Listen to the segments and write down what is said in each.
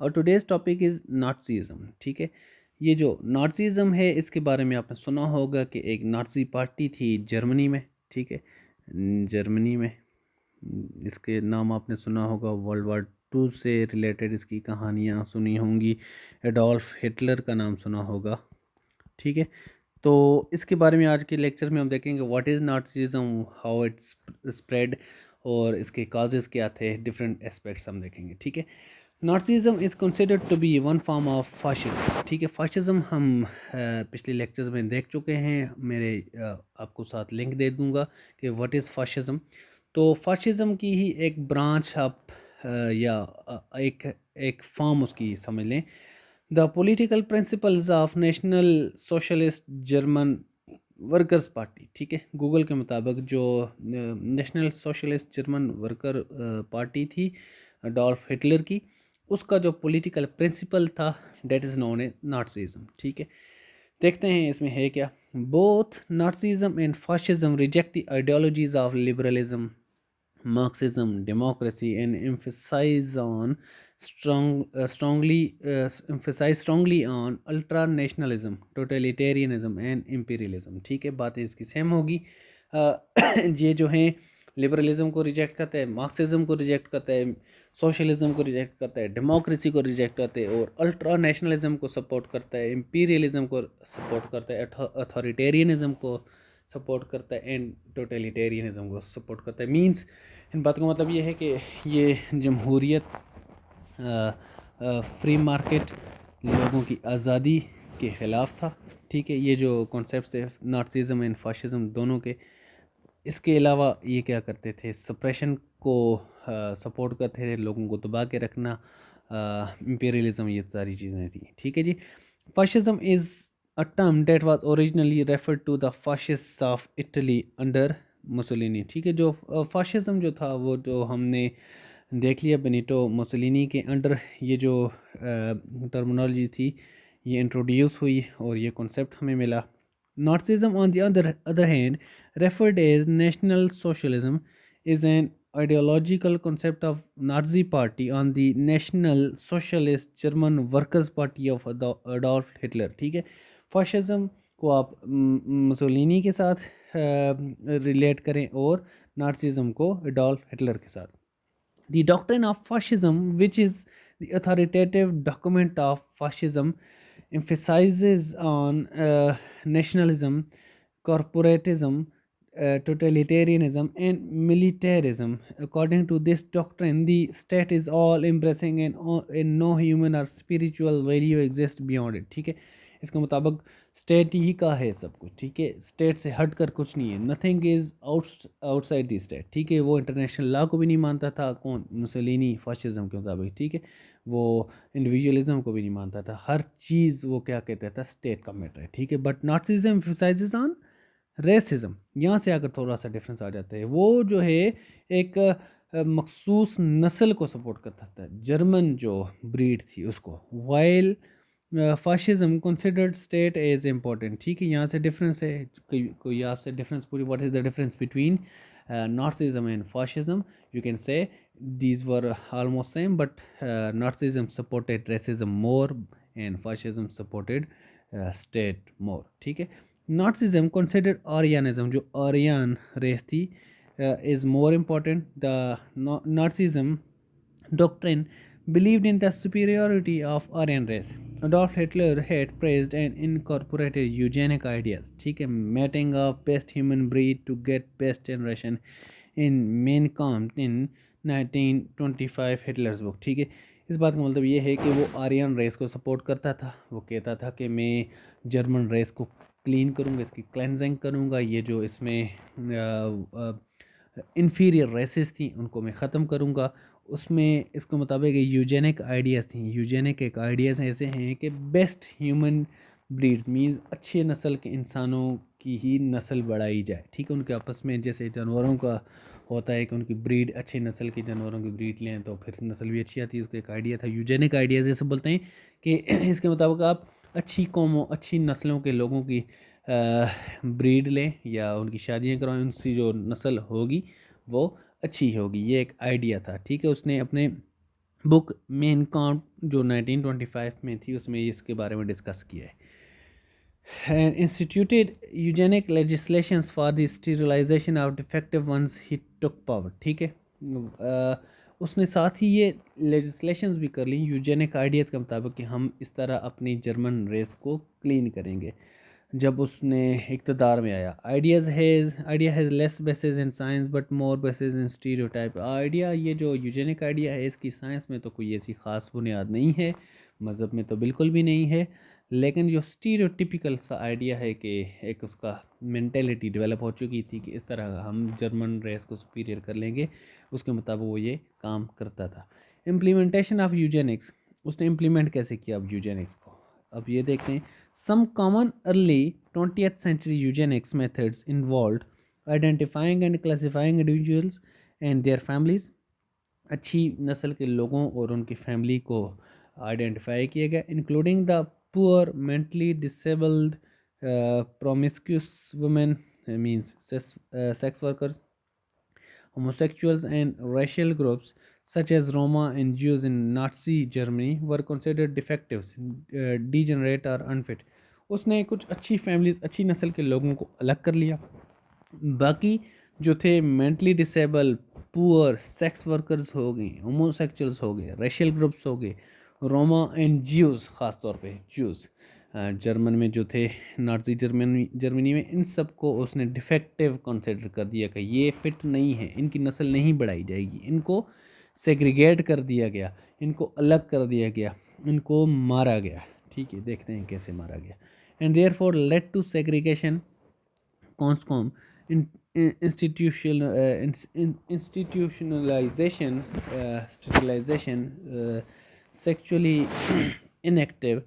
और today's topic is नाज़िज़्म। ठीक है, ये जो नाज़िज़्म है इसके बारे में आपने सुना होगा कि एक नाज़ी पार्टी थी जर्मनी में। ठीक है, जर्मनी में इसके नाम आपने सुना होगा, वर्ल्ड वार 2 से रिलेटेड इसकी कहानियाँ सुनी होंगी, एडोल्फ हिटलर का नाम सुना होगा। ठीक है, तो इसके बारे में आज के लेक्चर में हम देखेंगे what is Nazism, how its spread और इसके काजेज़ क्या थे, डिफरेंट एस्पेक्ट्स हम देखेंगे। ठीक है, Nazism is considered to be one form of fascism. ठीक है, फाशिज़्म हम पिछले लेक्चर्स में देख चुके हैं, मेरे आपको साथ लिंक दे दूंगा कि व्हाट इज़ फाशिज़्म। तो फाशिज़्म की ही एक ब्रांच आप या एक फॉर्म उसकी समझ लें। The political principles of National Socialist German Workers Party. ठीक है, गूगल के मुताबिक जो National Socialist German Worker Party थी अडोल्फ हिटलर की, उसका जो पॉलिटिकल प्रिंसिपल था that is known a Nazism. ठीक है, देखते हैं इसमें है क्या। Both Nazism and fascism reject the ideologies of liberalism, Marxism, democracy, and emphasize strongly on ultranationalism, totalitarianism, and imperialism. ठीक है, बातें इसकी सेम होगी। ये जो हैं लिबरलिज्म को रिजेक्ट करता है, मार्क्सिज्म को रिजेक्ट करता है, सोशलिज्म को रिजेक्ट करता है, डेमोक्रेसी को रिजेक्ट करता है और अल्ट्रा नेशनलिज्म को सपोर्ट करता है, इंपीरियलिज्म को सपोर्ट करता है, अथॉरिटेरियनिज्म को सपोर्ट करता है एंड टोटलिटेरियनिज्म को सपोर्ट करता है। मींस इन बातों का मतलब ये है कि ये जमहूरियत, फ्री मार्केट, लोगों की आज़ादी के ख़िलाफ़ था। ठीक है, ये जो कॉन्सेप्ट थे नाज़िज़्म एंड फाशिज़्म दोनों के, इसके अलावा ये क्या करते थे, सप्रेशन को सपोर्ट करते थे, लोगों को दबा के रखना, इंपीरियलिज्म, ये सारी चीज़ें थी। ठीक है जी, fascism is a term that was originally referred to the fascist of Italy under Mussolini. ठीक है, जो फाशिज़्म जो था वो जो हमने देख लिया बेनिटो मुसोलिनी के अंडर, ये जो टर्मिनोलॉजी थी ये इंट्रोड्यूस हुई और ये कॉन्सेप्ट हमें मिला। Nazism on the other hand, referred as National Socialism, is an ideological concept of Nazi Party on the National Socialist German Workers' Party of Adolf Hitler। ठीक है, फाशिज्म को आप मुसोलिनी के साथ रिलेट करें और नाज़िज़्म को एडोल्फ हिटलर के साथ। The doctrine of fascism, which is the authoritative document of fascism, emphasizes on nationalism, corporatism, totalitarianism, and militarism. According to this doctrine, the state is all embracing and no human or spiritual value exists beyond it। ठीक है, इसके मुताबिक state ही का है सब कुछ। ठीक है, स्टेट से हट कर कुछ नहीं है, nothing is outside the state. ठीक है, वो इंटरनेशनल लॉ को भी नहीं मानता था, कौन, मुसोलिनी, फाशिज्म के मुताबिक। ठीक है, वो इंडिविजुअलिज्म को भी नहीं मानता था, हर चीज़ वो क्या कहता था, स्टेट का मैटर है। ठीक है, बट नाज़िज़्म एम्फसाइजेस ऑन रेसिज्म। यहाँ से अगर थोड़ा सा डिफरेंस आ जाता है, वो जो है एक मखसूस नस्ल को सपोर्ट करता था, जर्मन जो ब्रीड थी उसको, while fascism considered state as important. ठीक है, यहाँ से डिफरेंस है, कोई आपसे डिफरेंस पूरी, what is the difference between Nazism and fascism, you can say these were almost same, but Nazism supported racism more and fascism supported state more। ठीक है, Nazism considered Aryanism, जो आर्यन रेस थी, is more important। The Nazism doctrine believed in the superiority of Aryan race। Adolf Hitler had praised and incorporated eugenic ideas। ठीक है, mating of best human breed to get best generation in Mein Kampf in 1925 Hitler's book. ठीक है, इस बात का मतलब ये है कि वो आर्यन रेस को सपोर्ट करता था। वो कहता था कि मैं जर्मन रेस को क्लीन करूँगा, इसकी क्लेंजिंग करूँगा, ये जो इसमें इन्फीरियर रेसेस थी उनको मैं ख़त्म करूँगा। उसमें इसके मुताबिक यूजेनिक आइडियाज़ थी। यूजेनिक एक आइडियाज़ ऐसे हैं कि बेस्ट ह्यूमन ब्रीड्स मीन्स अच्छे नस्ल के इंसानों की ही नस्ल बढ़ाई जाए। ठीक है, उनके आपस में जैसे जानवरों का होता है कि उनकी ब्रीड, अच्छे नस्ल के जानवरों की ब्रीड लें तो फिर नस्ल भी अच्छी आती है, उसका एक आइडिया था। यूजेनिक आइडियाज़ जैसे बोलते हैं कि इसके मुताबिक आप अच्छी कौमों, अच्छी नस्लों के लोगों की ब्रीड लें या उनकी शादियाँ करवाएं, उनसी जो नस्ल होगी वो अच्छी होगी, ये एक आइडिया था। ठीक है, उसने अपने बुक मेन काम्प जो 1925 में थी उसमें इसके बारे में डिस्कस किया है। And instituted eugenic legislations for the sterilization of defective ones he took power, ठीक है। उसने साथ ही ये लेजिस्लेशंस भी कर ली यूजेनिक आइडियाज़ के मुताबिक कि हम इस तरह अपनी जर्मन रेस को क्लीन करेंगे। जब उसने इक़्तिदार में आया, idea has less basis in science but more basis in stereotype. Idea, ये जो यूजेनिक आइडिया है, इसकी साइंस में तो कोई ऐसी ख़ास बुनियाद नहीं है, मज़हब में तो बिल्कुल भी नहीं है, लेकिन जो स्टीरियोटिपिकल सा आइडिया है कि एक उसका मेंटेलिटी डेवलप हो चुकी थी कि इस तरह हम जर्मन रेस को सुपीरियर कर लेंगे, उसके मुताबिक वो ये काम करता था। इम्प्लीमेंटेशन ऑफ यूजेनिक्स, उसने इम्प्लीमेंट कैसे किया अब यूजेनिक्स को, अब ये देखते हैं। Some common early 20th century eugenics methods involve identifying and classifying individuals and their families. अच्छी नस्ल के लोगों और उनकी फैमिली को आइडेंटिफाई किया गया, including the poor, mentally disabled, promiscuous women means sex workers, homosexuals and racial groups such as Roma and Jews in Nazi Germany were considered defectives, degenerate or unfit. उसने कुछ अच्छी फैमिलीज, अच्छी नस्ल के लोगों को अलग कर लिया, बाकी जो थे mentally disable, poor, sex workers हो गए, होमोसेक्सुअल्स हो गए, रेशियल ग्रुप्स हो गए, रोमा एंड ज्यूज़, ख़ास तौर पे ज्यूज़ जर्मन में जो थे, नाज़ी जर्मनी में, इन सब को उसने डिफेक्टिव कंसिडर कर दिया कि ये फिट नहीं है, इनकी नस्ल नहीं बढ़ाई जाएगी, इनको सेग्रीगेट कर दिया गया, इनको अलग कर दिया गया, इनको मारा गया। ठीक है, देखते हैं कैसे मारा गया। And therefore led to segregation, कॉन्सकॉम, institutionalization, sterilization, sexually inactive,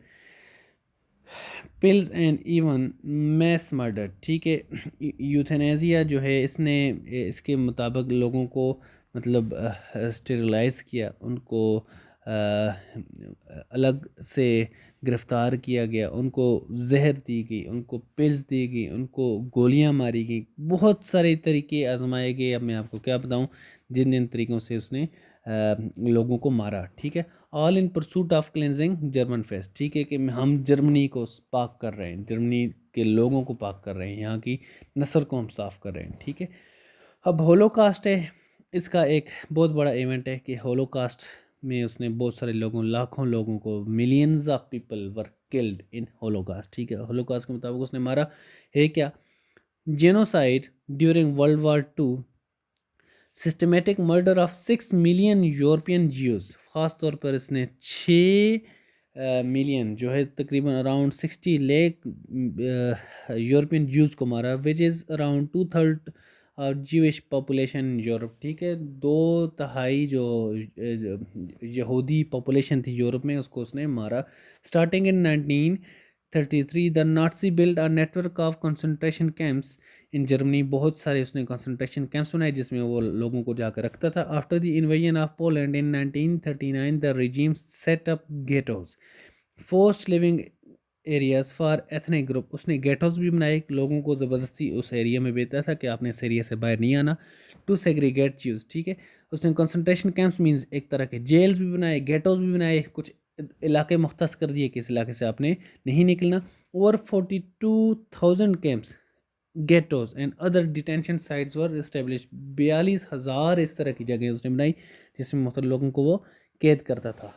pills and even mass murder. ठीक है, यूथेनेसिया जो है, इसने इसके मुताबिक लोगों को मतलब स्टेरिलाइज किया, उनको अलग से गिरफ़्तार किया गया, उनको जहर दी गई, उनको पिल्स दी गई, उनको गोलियां मारी गई, बहुत सारे तरीके आजमाए गए। अब मैं आपको क्या बताऊं जिन जिन तरीक़ों से उसने लोगों को मारा। ठीक है, all in pursuit of cleansing German fest. ठीक है कि हम जर्मनी को पाक कर रहे हैं, जर्मनी के लोगों को पाक कर रहे हैं, यहाँ की नस्ल को हम साफ़ कर रहे हैं। ठीक है, अब होलोकास्ट है, इसका एक बहुत बड़ा इवेंट है कि होलोकास्ट में उसने बहुत सारे लोगों, लाखों लोगों को, millions of people were killed in Holocaust. ठीक है, होलोकास्ट के मुताबिक उसने मारा है क्या, genocide during World War two, systematic murder of 6 million European Jews. ख़ास तौर पर इसने 6 मिलियन जो है तकरीबन अराउंड 60 लाख यूरोपियन ज्यूज़ को मारा, which is around 2/3 Jewish population Europe. ठीक है, 2/3 जो यहूदी पॉपुलेशन थी यूरोप में, उसको उसने मारा। Starting in 1933 the Nazi build a network of concentration camps in Germany. बहुत सारे उसने कंसंट्रेशन कैंप्स बनाए जिसमें वो लोगों को जाकर रखता था। After the invasion of Poland in 1939 the regime set up ghettos, forced living areas for ethnic group. उसने गेटोज भी बनाए, लोगों को ज़बरदस्ती उस एरिया में भेजता था कि आपने इस एरिया से बाहर नहीं आना, टू सेग्रीगेट ज्यूज़। ठीक है, उसने कंसंट्रेशन कैंप्स मीन्स एक तरह के जेल्स भी बनाए, गेटोज भी बनाए, कुछ इलाके मुख्तस कर दिए कि इस इलाके से आपने नहीं निकलना। Over 42,000 camps, ghettos and other detention sites were establish. 42,000 इस तरह की जगह उसने बनाई जिसमें मुख्तलिफ लोगों को वो कैद करता था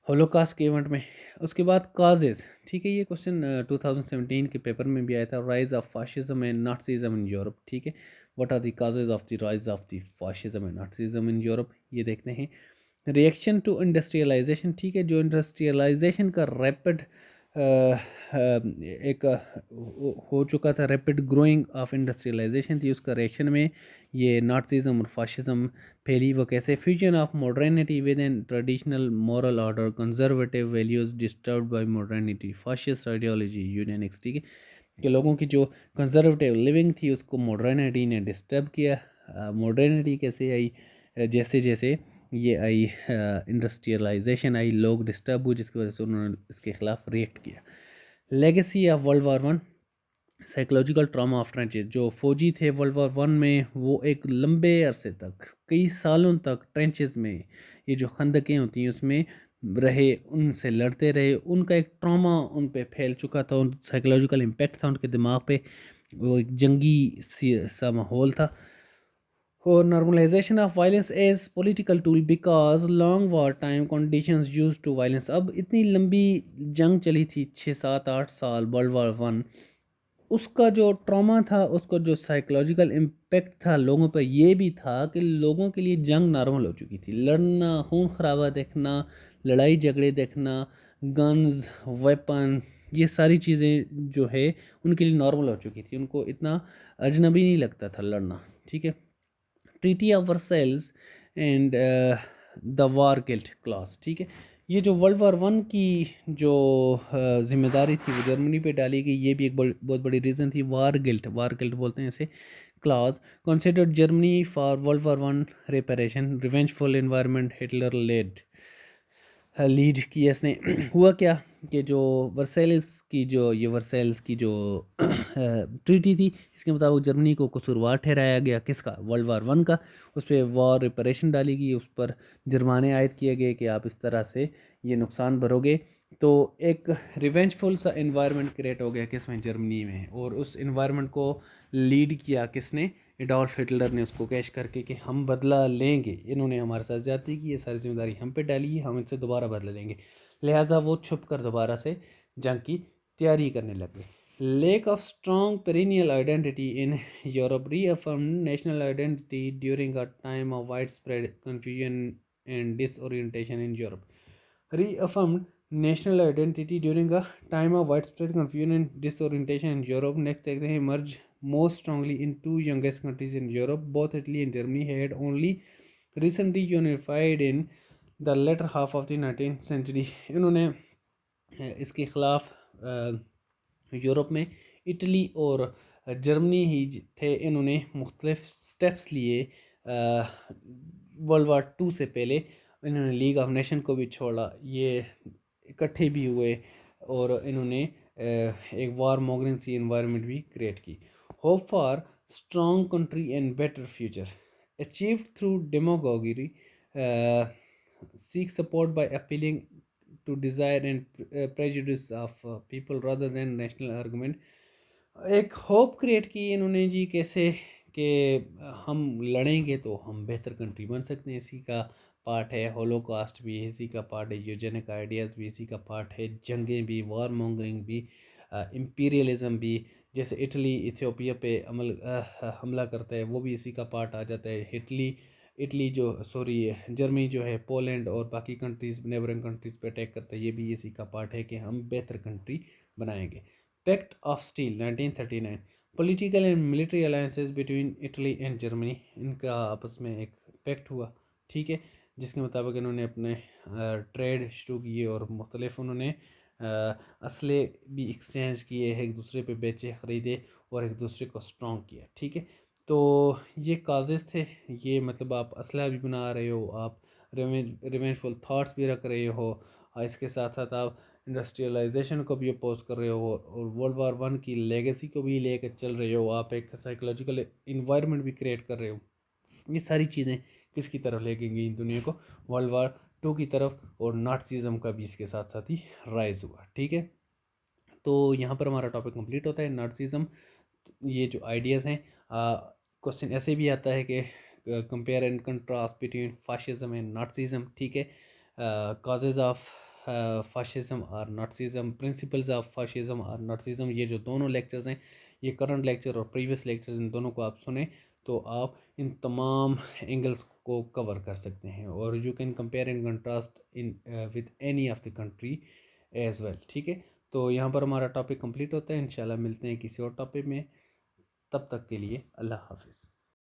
होलोकास्ट के इवेंट में। उसके बाद काजेज़। ठीक है, ये क्वेश्चन 2017 के पेपर में भी आया था, rise of fascism and Nazism in Europe. ठीक है, what are the causes of the rise of the fascism and Nazism in Europe, ये देखते हैं। Reaction to industrialization. ठीक है, जो इंडस्ट्रियलाइजेशन का रैपिड एक हो चुका था, रैपिड ग्रोइंग ऑफ इंडस्ट्रियलाइजेशन थी, उसका रिएक्शन में ये नाज़िज़्म और फाशिज्म फैली। वो कैसे, fusion of modernity within traditional moral order, conservative values disturbed by modernity, fascist ideology, यूनियनिक्स। ठीक है, कि लोगों की जो कंजर्वेटिव लिविंग थी उसको मॉडर्निटी ने डिस्टर्ब किया। मॉडर्निटी कैसे आई, जैसे जैसे ये आई इंडस्ट्रियलाइजेशन आई, लोग डिस्टर्ब हुए, जिसकी वजह से उन्होंने इसके ख़िलाफ़ रिएक्ट किया। Legacy of world war one, psychological trauma of trenches. जो फ़ौजी थे वर्ल्ड वार वन में, वो एक लंबे अरसे तक, कई सालों तक ट्रेंचेस में ये जो खंदकें होती हैं उसमें रहे, उनसे लड़ते रहे, उनका एक ट्रॉमा उन पे फैल चुका था, उन साइकोलॉजिकल इम्पेक्ट था उनके दिमाग पे, वो एक जंगी सा माहौल था। और normalization of violence as political tool because long war time conditions use to violence. अब इतनी लंबी जंग चली थी, 6 7 8 साल, वर्ल्ड वार 1, उसका जो ट्रॉमा था, उसका जो साइकोलॉजिकल इम्पेक्ट था लोगों पर, ये भी था कि लोगों के लिए जंग नॉर्मल हो चुकी थी, लड़ना, खून खराबा देखना, लड़ाई झगड़े देखना, गन्स, वेपन, ये सारी चीज़ें जो है उनके लिए नॉर्मल हो चुकी थी, उनको इतना अजनबी नहीं लगता था लड़ना। ठीक है, treaty of Versailles and the war guilt clause. ठीक है, ये जो वर्ल्ड वार 1 की जो जिम्मेदारी थी वो जर्मनी पे डाली गई, ये भी एक बहुत बड़ी रीज़न थी। वार गिल्ट बोलते हैं इसे, clause considered Germany for world war 1 reparation, revengeful environment Hitler lead किया इसने। हुआ क्या कि जो वर्सेल्स की जो ट्रीटी थी, इसके मुताबिक जर्मनी को कसूरवार ठहराया गया, किसका, वर्ल्ड वार 1 का। उस पर वॉर रिपरेशन डाली गई, उस पर जुर्माने आयद किए गए कि आप इस तरह से ये नुकसान भरोगे। तो एक रिवेंजफुल सा इन्वायरमेंट क्रिएट हो गया किसमें, जर्मनी में। और उस इन्वायरमेंट को लीड किया किसने, एडोल्फ हिटलर ने, उसको कैश करके कि हम बदला लेंगे, इन्होंने हमारे साथ ज्यादती की, ये सारी जिम्मेदारी हम पे डाली है, हम इनसे दोबारा बदला लेंगे। लिहाजा वो छुप कर दोबारा से जंग की तैयारी करने लगे। Lack of strong perennial identity in Europe, reaffirmed national identity during a time of widespread confusion and disorientation in Europe. Reaffirmed national identity during a time of widespread confusion and disorientation in Europe. Next, they emerged most strongly in two youngest countries in Europe. Both Italy and Germany had only recently unified in the latter half of the 19th century. इन्होंने इसके खिलाफ Europe में Italy और Germany ही थे, इन्होंने मुख्तलिफ steps लिए world war 2 से पहले। इन्होंने लीग ऑफ नेशन को भी छोड़ा, ये इकट्ठे भी हुए, और इन्होंने एक वार मॉगरिंग सी इन्वायरमेंट भी क्रिएट की। Hope for strong country and better future achieved through demagogy, seek support by appealing to desire and prejudice of people rather than national argument। एक होप क्रिएट की इन्होंने जी, कैसे कि हम लड़ेंगे तो हम बेहतर कंट्री बन सकते हैं, इसी का पार्ट है होलोकॉस्ट भी, इसी का पार्ट है यूजेनिक आइडियाज़ भी, इसी का पार्ट है जंगें भी, वार मॉन्गरिंग भी, इम्पीरियलिज्म भी। जैसे इटली इथियोपिया पे हमला करता है, वो भी इसी का पार्ट आ जाता है। इटली जो सॉरी जर्मनी जो है पोलैंड और बाकी कंट्रीज़, नेबरिंग कंट्रीज़ पे अटैक करता है, ये भी इसी का पार्ट है कि हम बेहतर कंट्री बनाएंगे। Pact of Steel 1939, political and military alliances between Italy and Germany, इनका आपस में एक पैक्ट हुआ। ठीक है, जिसके मुताबिक इन्होंने अपने ट्रेड शुरू किए और मुख्तलिफ उन्होंने असले भी एक्सचेंज किए, एक दूसरे पे बेचे ख़रीदे और एक दूसरे को स्ट्रॉन्ग किया। ठीक है, तो ये काजेज़ थे, ये मतलब आप असला भी बना रहे हो, आप रिवेंजफुल थाट्स भी रख रहे हो, और इसके साथ साथ आप इंडस्ट्रियलाइजेशन को भी अपोज कर रहे हो, और वर्ल्ड वार 1 की लेगेसी को भी लेकर चल रहे हो, आप एक साइकोलॉजिकल इन्वायरमेंट भी क्रिएट कर रहे हो। ये सारी चीज़ें किसकी तरफ ले गई दुनिया को, वर्ल्ड वार 2 की तरफ, और नाटसिज्म का भी इसके साथ साथ ही राइज हुआ। ठीक है, तो यहाँ पर हमारा टॉपिक कंप्लीट होता है, नाटसिज्म। ये जो आइडियाज़ हैं, क्वेश्चन ऐसे भी आता है कि compare and contrast between fascism and Nazism. ठीक है, काजेज ऑफ फाशिज्म और नाटसिज्म, प्रिंसिपल्स ऑफ फाशिज्म और नाटसिज्म, ये जो दोनों लेक्चर्स हैं, ये करंट लेक्चर और प्रीवियस लेक्चर्स, इन दोनों को आप सुने तो आप इन तमाम एंगल्स को कवर कर सकते हैं, और you can compare and contrast in with any of the country as well. ठीक है, तो यहाँ पर हमारा टॉपिक कंप्लीट होता है, इंशाल्लाह मिलते हैं किसी और टॉपिक में, तब तक के लिए अल्लाह हाफिज़।